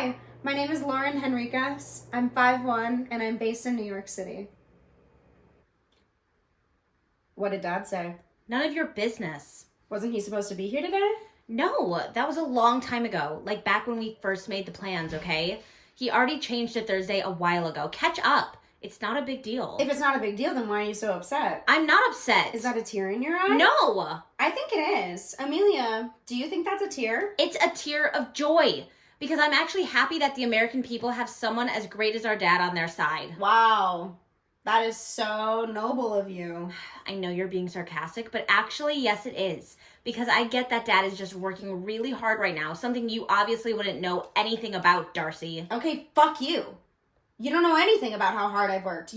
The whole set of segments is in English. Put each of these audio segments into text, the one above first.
Hi, my name is Lauren Henriques. I'm 5'1", and I'm based in New York City. What did Dad say? None of your business. Wasn't he supposed to be here today? No, that was a long time ago. Like back when we first made the plans, okay? He already changed to Thursday a while ago. Catch up. It's not a big deal. If it's not a big deal, then why are you so upset? I'm not upset. Is that a tear in your eye? No! I think it is. Amelia, do you think that's a tear? It's a tear of joy. Because I'm actually happy that the American people have someone as great as our dad on their side. Wow. That is so noble of you. I know you're being sarcastic, but actually, yes, it is. Because I get that Dad is just working really hard right now, something you obviously wouldn't know anything about, Darcy. Okay, fuck you. You don't know anything about how hard I've worked.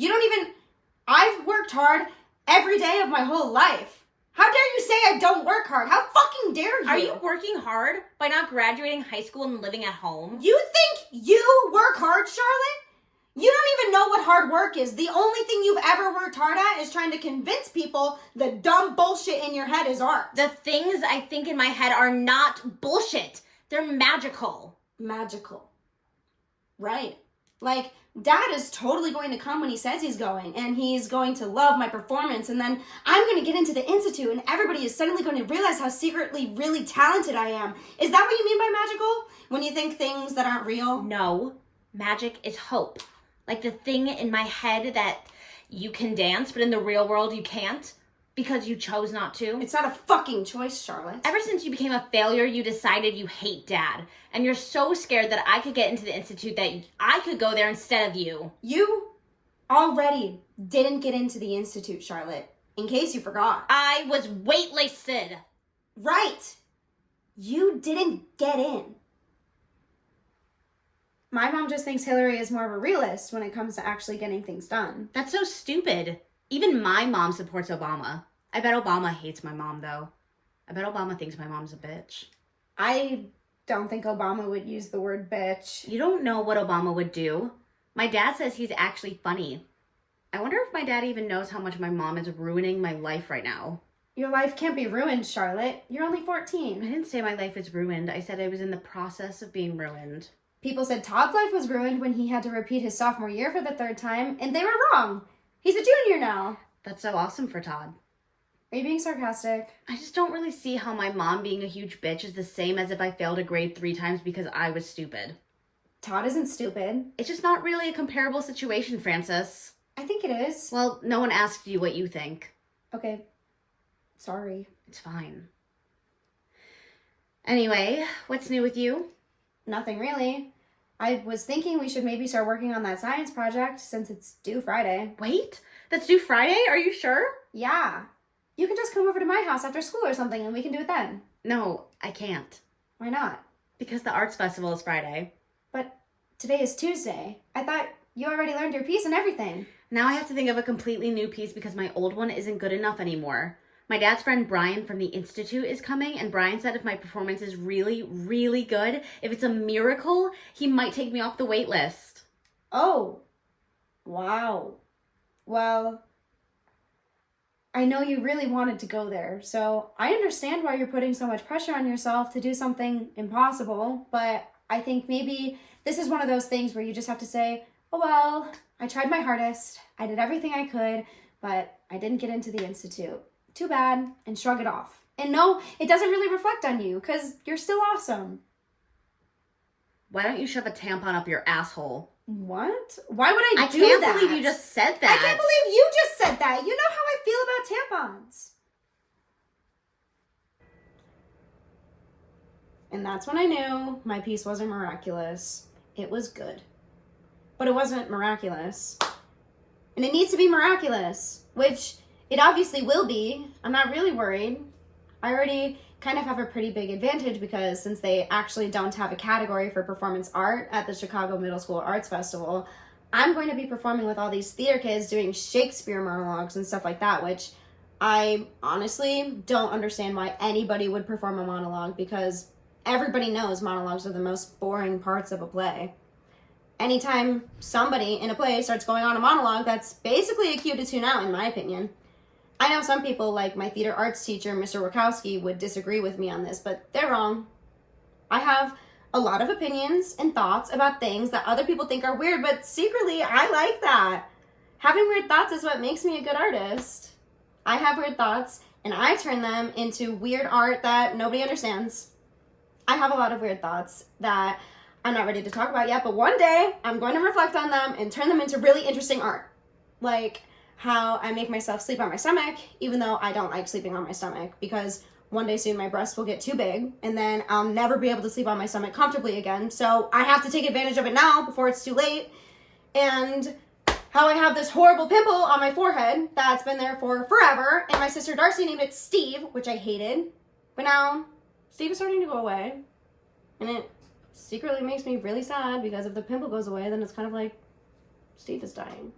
I've worked hard every day of my whole life. How dare you say I don't work hard? How fucking dare you? Are you working hard by not graduating high school and living at home? You think you work hard, Charlotte? You don't even know what hard work is. The only thing you've ever worked hard at is trying to convince people the dumb bullshit in your head is art. The things I think in my head are not bullshit. They're magical. Magical. Right. Like, Dad is totally going to come when he says he's going, and he's going to love my performance, and then I'm going to get into the Institute, and everybody is suddenly going to realize how secretly really talented I am. Is that what you mean by magical? When you think things that aren't real? No. Magic is hope. Like the thing in my head that you can dance, but in the real world you can't because you chose not to. It's not a fucking choice, Charlotte. Ever since you became a failure, you decided you hate Dad. And you're so scared that I could get into the Institute that I could go there instead of you. You already didn't get into the Institute, Charlotte. In case you forgot. I was waitlisted. Right. You didn't get in. My mom just thinks Hillary is more of a realist when it comes to actually getting things done. That's so stupid. Even my mom supports Obama. I bet Obama hates my mom, though. I bet Obama thinks my mom's a bitch. I don't think Obama would use the word bitch. You don't know what Obama would do. My dad says he's actually funny. I wonder if my dad even knows how much my mom is ruining my life right now. Your life can't be ruined, Charlotte. You're only I 14. didn't say my life is ruined. I said I was in the process of being ruined. People said Todd's life was ruined when he had to repeat his sophomore year for the 3rd time, and they were wrong. He's a junior now. That's so awesome for Todd. Are you being sarcastic? I just don't really see how my mom being a huge bitch is the same as if I failed a grade 3 times because I was stupid. Todd isn't stupid. It's just not really a comparable situation, Frances. I think it is. Well, no one asked you what you think. Okay. Sorry. It's fine. Anyway, what's new with you? Nothing really. I was thinking we should maybe start working on that science project since it's due Friday. Wait, that's due Friday? Are you sure? Yeah. You can just come over to my house after school or something and we can do it then. No, I can't. Why not? Because the arts festival is Friday. But today is Tuesday. I thought you already learned your piece and everything. Now I have to think of a completely new piece because my old one isn't good enough anymore. My dad's friend Brian from the Institute is coming, and Brian said if my performance is really, really good, if it's a miracle, he might take me off the wait list. Oh. Wow. Well, I know you really wanted to go there, so I understand why you're putting so much pressure on yourself to do something impossible, but I think maybe this is one of those things where you just have to say, oh well, I tried my hardest, I did everything I could, but I didn't get into the Institute. Too bad, and shrug it off. And no, it doesn't really reflect on you, because you're still awesome. Why don't you shove a tampon up your asshole? What? Why would I do can't that? believe you just said that. I can't believe you just said that. You know how I feel about tampons. And that's when I knew my piece wasn't miraculous. It was good. But it wasn't miraculous. And it needs to be miraculous, which it obviously will be. I'm not really worried. I already kind of have a pretty big advantage because since they actually don't have a category for performance art at the Chicago Middle School Arts Festival, I'm going to be performing with all these theater kids doing Shakespeare monologues and stuff like that, which I honestly don't understand why anybody would perform a monologue because everybody knows monologues are the most boring parts of a play. Anytime somebody in a play starts going on a monologue, that's basically a cue to tune out, in my opinion. I know some people, like my theater arts teacher, Mr. Wachowski, would disagree with me on this, but they're wrong. I have a lot of opinions and thoughts about things that other people think are weird, but secretly, I like that. Having weird thoughts is what makes me a good artist. I have weird thoughts, and I turn them into weird art that nobody understands. I have a lot of weird thoughts that I'm not ready to talk about yet, but one day I'm going to reflect on them and turn them into really interesting art. Like how I make myself sleep on my stomach, even though I don't like sleeping on my stomach, because one day soon my breasts will get too big and then I'll never be able to sleep on my stomach comfortably again. So I have to take advantage of it now before it's too late. And how I have this horrible pimple on my forehead that's been there for forever, and my sister Darcy named it Steve, which I hated. But now Steve is starting to go away, and it secretly makes me really sad, because if the pimple goes away, then it's kind of like Steve is dying.